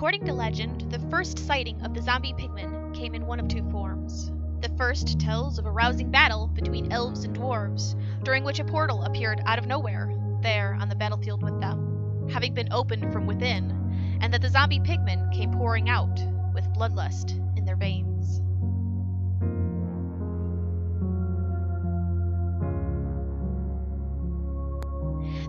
According to legend, the first sighting of the zombie pigmen came in one of two forms. The first tells of a rousing battle between elves and dwarves, during which a portal appeared out of nowhere, there on the battlefield with them, having been opened from within, and that the zombie pigmen came pouring out, with bloodlust in their veins.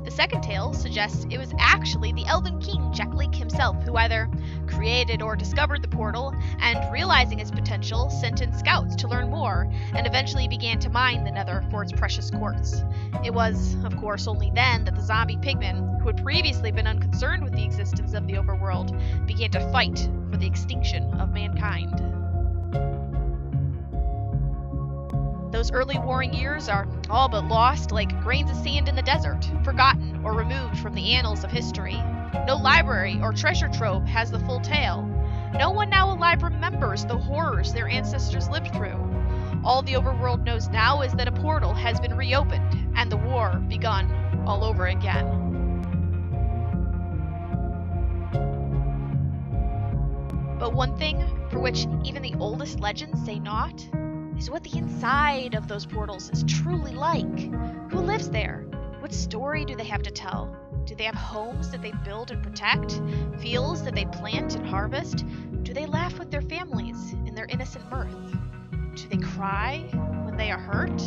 The second tale suggests it was actually the Elven King Jeklik himself who either created or discovered the portal, and realizing its potential, sent in scouts to learn more, and eventually began to mine the Nether for its precious quartz. It was, of course, only then that the zombie pigmen, who had previously been unconcerned with the existence of the overworld, began to fight for the extinction of mankind. Those early warring years are all but lost like grains of sand in the desert, forgotten or removed from the annals of history. No library or treasure trove has the full tale. No one now alive remembers the horrors their ancestors lived through. All the overworld knows now is that a portal has been reopened and the war begun all over again. But one thing for which even the oldest legends say naught is what the inside of those portals is truly like. Who lives there? What story do they have to tell? Do they have homes that they build and protect? Fields that they plant and harvest? Do they laugh with their families in their innocent mirth? Do they cry when they are hurt?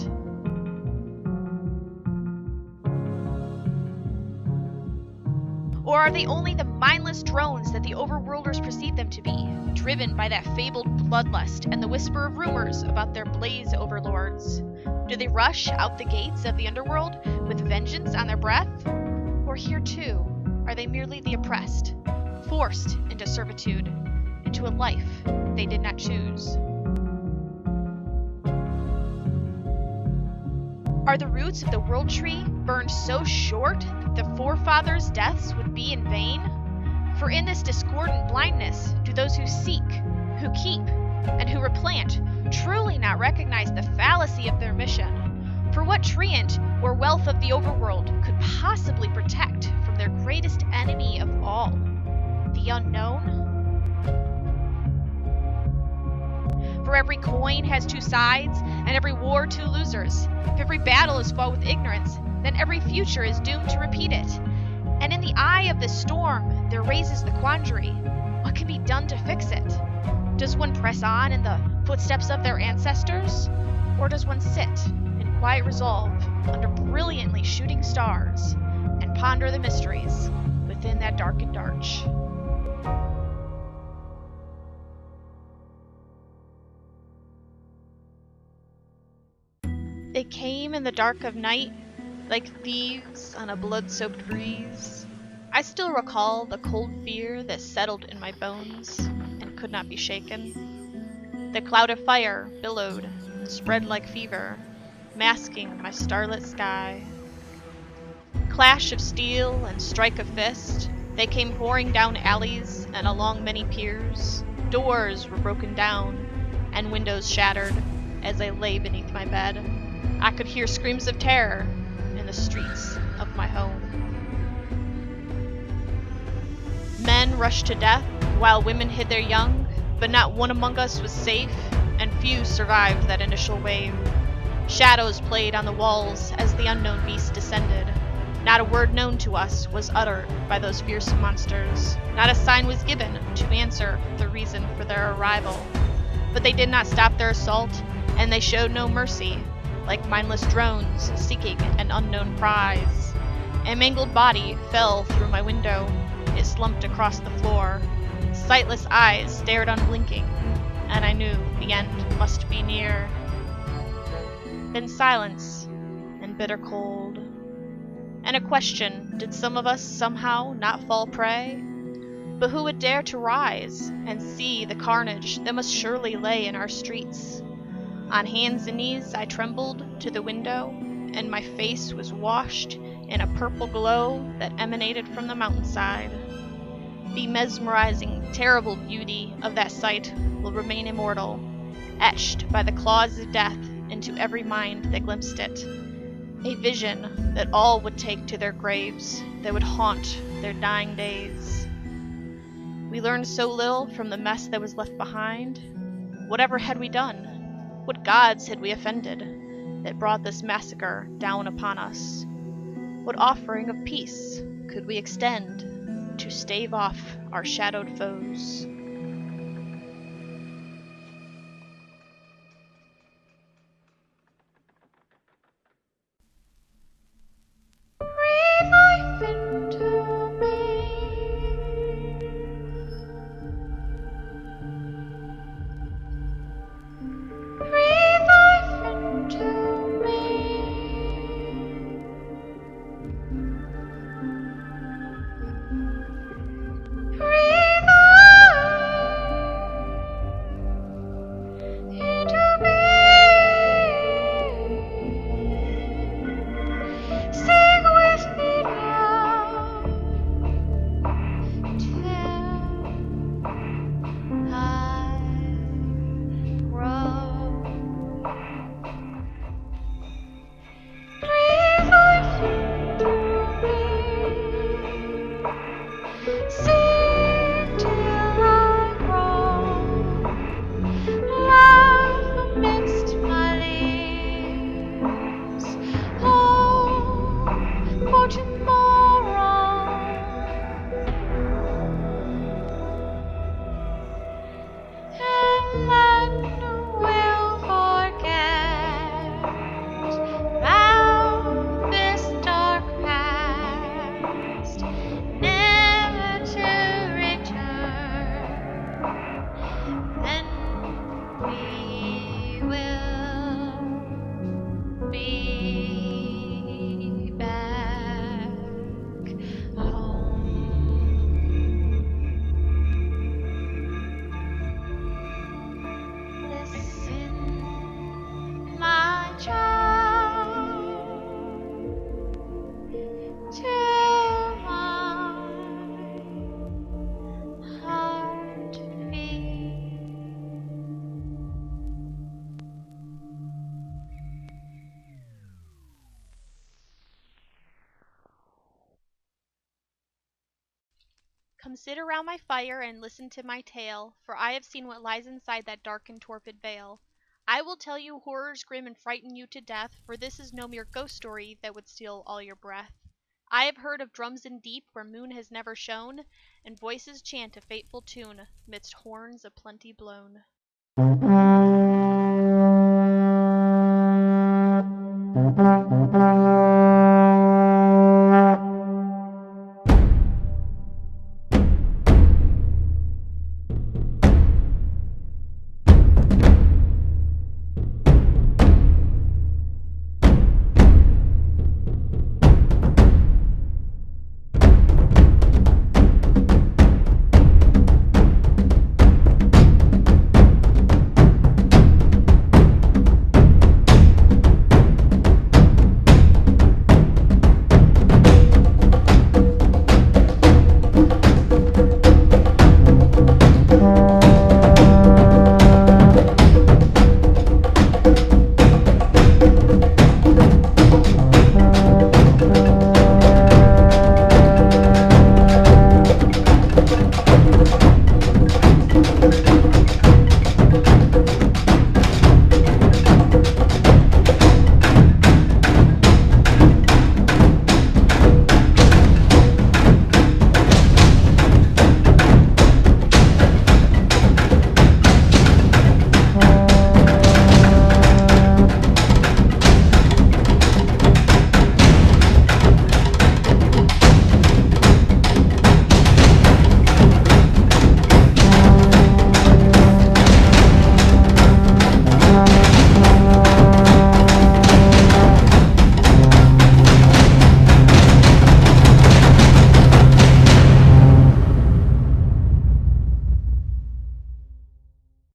Or are they only the mindless drones that the overworlders perceive them to be, driven by that fabled bloodlust and the whisper of rumors about their blaze overlords? Do they rush out the gates of the underworld with vengeance on their breath? Or here too, are they merely the oppressed, forced into servitude, into a life they did not choose? Are the roots of the world tree burned so short that the forefathers' deaths would be in vain? For in this discordant blindness do those who seek, who keep, and who replant truly not recognize the fallacy of their mission? For what treant or wealth of the overworld could possibly protect from their greatest enemy of all, the unknown? For every coin has two sides, and every war two losers. If every battle is fought with ignorance, then every future is doomed to repeat it. And in the eye of this storm, there raises the quandary: what can be done to fix it? Does one press on in the footsteps of their ancestors? Or does one sit in quiet resolve under brilliantly shooting stars and ponder the mysteries within that darkened arch? They came in the dark of night, like thieves on a blood-soaked breeze. I still recall the cold fear that settled in my bones and could not be shaken. The cloud of fire billowed and spread like fever, masking my starlit sky. Clash of steel and strike of fist, they came pouring down alleys and along many piers. Doors were broken down and windows shattered as I lay beneath my bed. I could hear screams of terror in the streets of my home. Men rushed to death while women hid their young, but not one among us was safe, and few survived that initial wave. Shadows played on the walls as the unknown beast descended. Not a word known to us was uttered by those fearsome monsters. Not a sign was given to answer the reason for their arrival. But they did not stop their assault, and they showed no mercy. Like mindless drones seeking an unknown prize. A mangled body fell through my window. It slumped across the floor. Sightless eyes stared unblinking, and I knew the end must be near. Then silence and bitter cold. And a question: did some of us somehow not fall prey? But who would dare to rise and see the carnage that must surely lay in our streets? On hands and knees I trembled to the window, and my face was washed in a purple glow that emanated from the mountainside. The mesmerizing, terrible beauty of that sight will remain immortal, etched by the claws of death into every mind that glimpsed it. A vision that all would take to their graves, that would haunt their dying days. We learned so little from the mess that was left behind. Whatever had we done? What gods had we offended that brought this massacre down upon us? What offering of peace could we extend to stave off our shadowed foes? Breathe life into me. Breathe life into me. Breathe life into me. Sing with me now till I grow. Breathe life into me. Sing till I grow. Laugh amidst my leaves. Hope for tomorrow. And then we'll forget about this dark past, never to return. Then we will be back home. Listen, my child, to my heartbeat. Come sit around my fire and listen to my tale, for I have seen what lies inside that dark and torpid veil. I will tell you horrors grim and frighten you to death, for this is no mere ghost story that would steal all your breath. I have heard of drums in deep where moon has never shone, and voices chant a fateful tune midst horns aplenty blown.